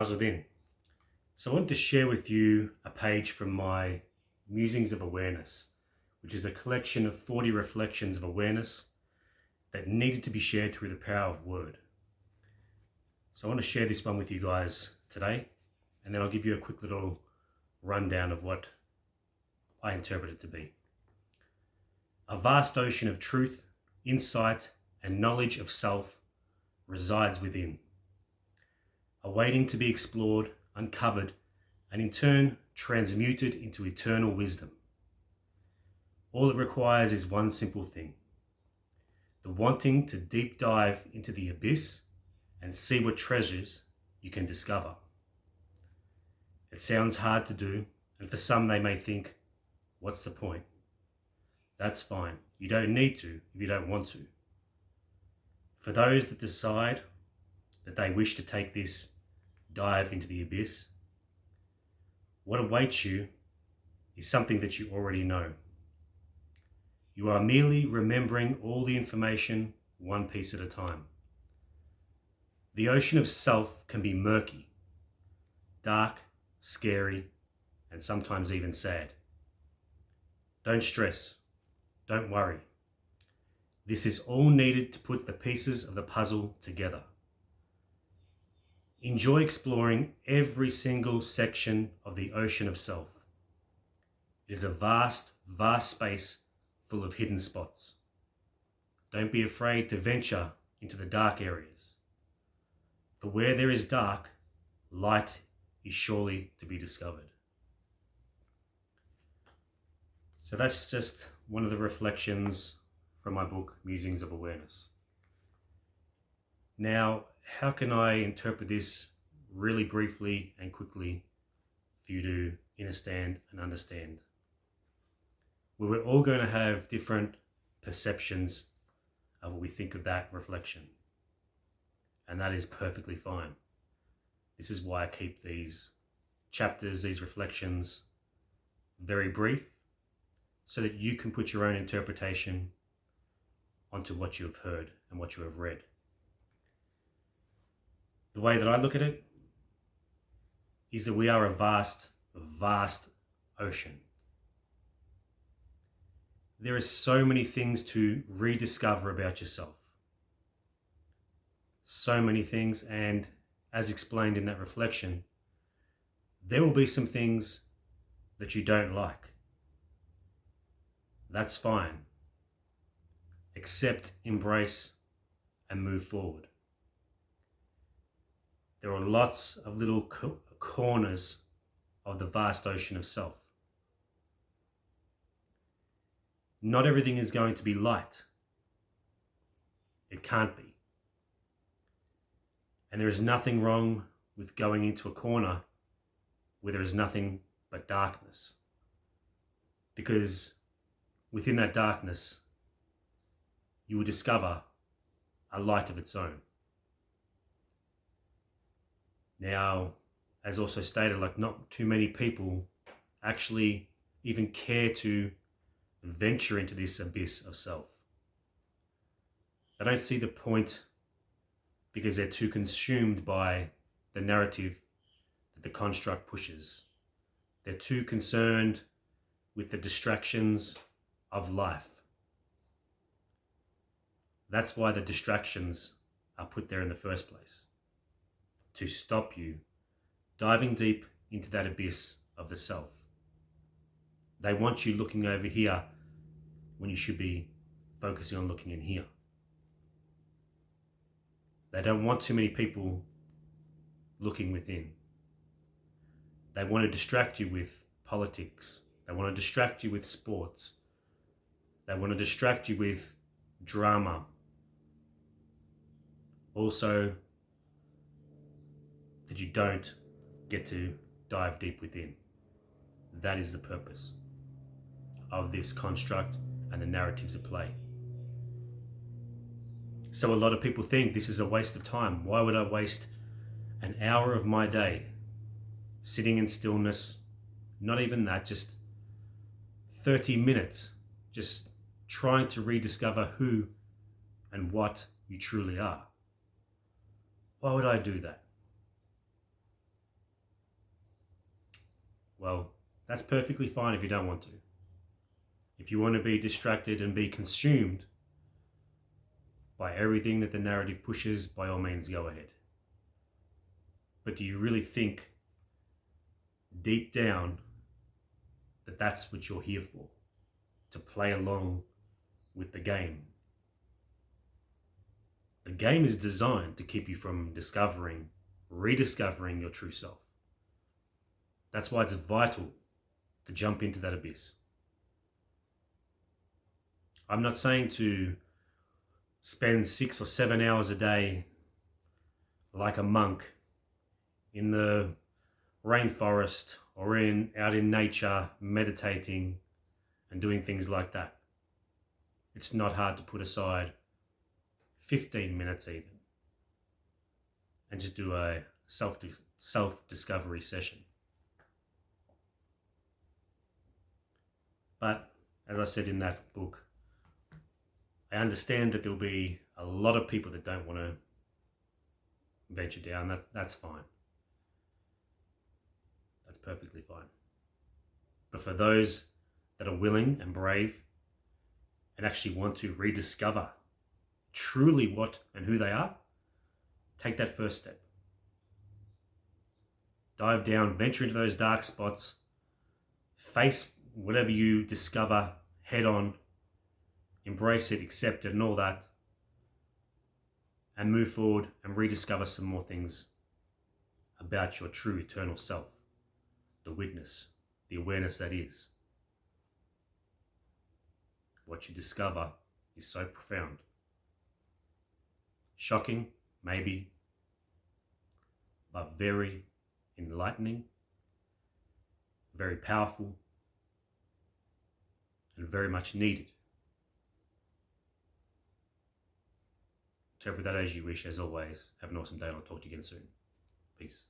Within. So I want to share with you a page from my Musings of Awareness, which is a collection of 40 reflections of awareness that needed to be shared through the power of word. So I want to share this one with you guys today, and then I'll give you a quick little rundown of what I interpret it to be. A vast ocean of truth, insight, and knowledge of self resides within, awaiting to be explored, uncovered, and in turn transmuted into eternal wisdom. All it requires is one simple thing: the wanting to deep dive into the abyss and see what treasures you can discover. It sounds hard to do, and for some they may think, what's the point? That's fine. You don't need to if you don't want to. For those that decide that they wish to take this dive into the abyss, what awaits you is something that you already know. You are merely remembering all the information one piece at a time. The ocean of self can be murky, dark, scary, and sometimes even sad. Don't stress. Don't worry. This is all needed to put the pieces of the puzzle together. Enjoy exploring every single section of the ocean of self. It is a vast, vast space full of hidden spots. Don't be afraid to venture into the dark areas. For where there is dark, light is surely to be discovered. So that's just one of the reflections from my book, Musings of Awareness. Now, how can I interpret this really briefly and quickly for you to understand and understand? Well, we're all going to have different perceptions of what we think of that reflection. And that is perfectly fine. This is why I keep these chapters, these reflections, very brief, so that you can put your own interpretation onto what you have heard and what you have read. The way that I look at it is that we are a vast, vast ocean. There are so many things to rediscover about yourself. So many things, and as explained in that reflection, there will be some things that you don't like. That's fine. Accept, embrace, and move forward. There are lots of little corners of the vast ocean of self. Not everything is going to be light. It can't be. And there is nothing wrong with going into a corner where there is nothing but darkness. Because within that darkness, you will discover a light of its own. Now, as also stated, not too many people actually even care to venture into this abyss of self. They don't see the point because they're too consumed by the narrative that the construct pushes. They're too concerned with the distractions of life. That's why the distractions are put there in the first place, to stop you diving deep into that abyss of the self. They want you looking over here when you should be focusing on looking in here. They don't want too many people looking within. They want to distract you with politics. They want to distract you with sports. They want to distract you with drama. Also, that you don't get to dive deep within. That is the purpose of this construct and the narratives at play. So a lot of people think this is a waste of time. Why would I waste an hour of my day sitting in stillness? Not even that, just 30 minutes, just trying to rediscover who and what you truly are. Why would I do that? Well, that's perfectly fine if you don't want to. If you want to be distracted and be consumed by everything that the narrative pushes, by all means go ahead. But do you really think deep down that that's what you're here for? To play along with the game? The game is designed to keep you from rediscovering your true self. That's why it's vital to jump into that abyss. I'm not saying to spend 6 or 7 hours a day like a monk in the rainforest or out in nature, meditating and doing things like that. It's not hard to put aside 15 minutes even and just do a self-discovery session. But as I said in that book, I understand that there'll be a lot of people that don't want to venture down. That's fine. That's perfectly fine. But for those that are willing and brave and actually want to rediscover truly what and who they are, take that first step. Dive down, venture into those dark spots, face whatever you discover head on, embrace it, accept it and all that, and move forward and rediscover some more things about your true eternal self, the witness, the awareness that is. What you discover is so profound. Shocking, maybe, but very enlightening, very powerful, and very much needed. Interpret that as you wish. As always, have an awesome day and I'll talk to you again soon. Peace.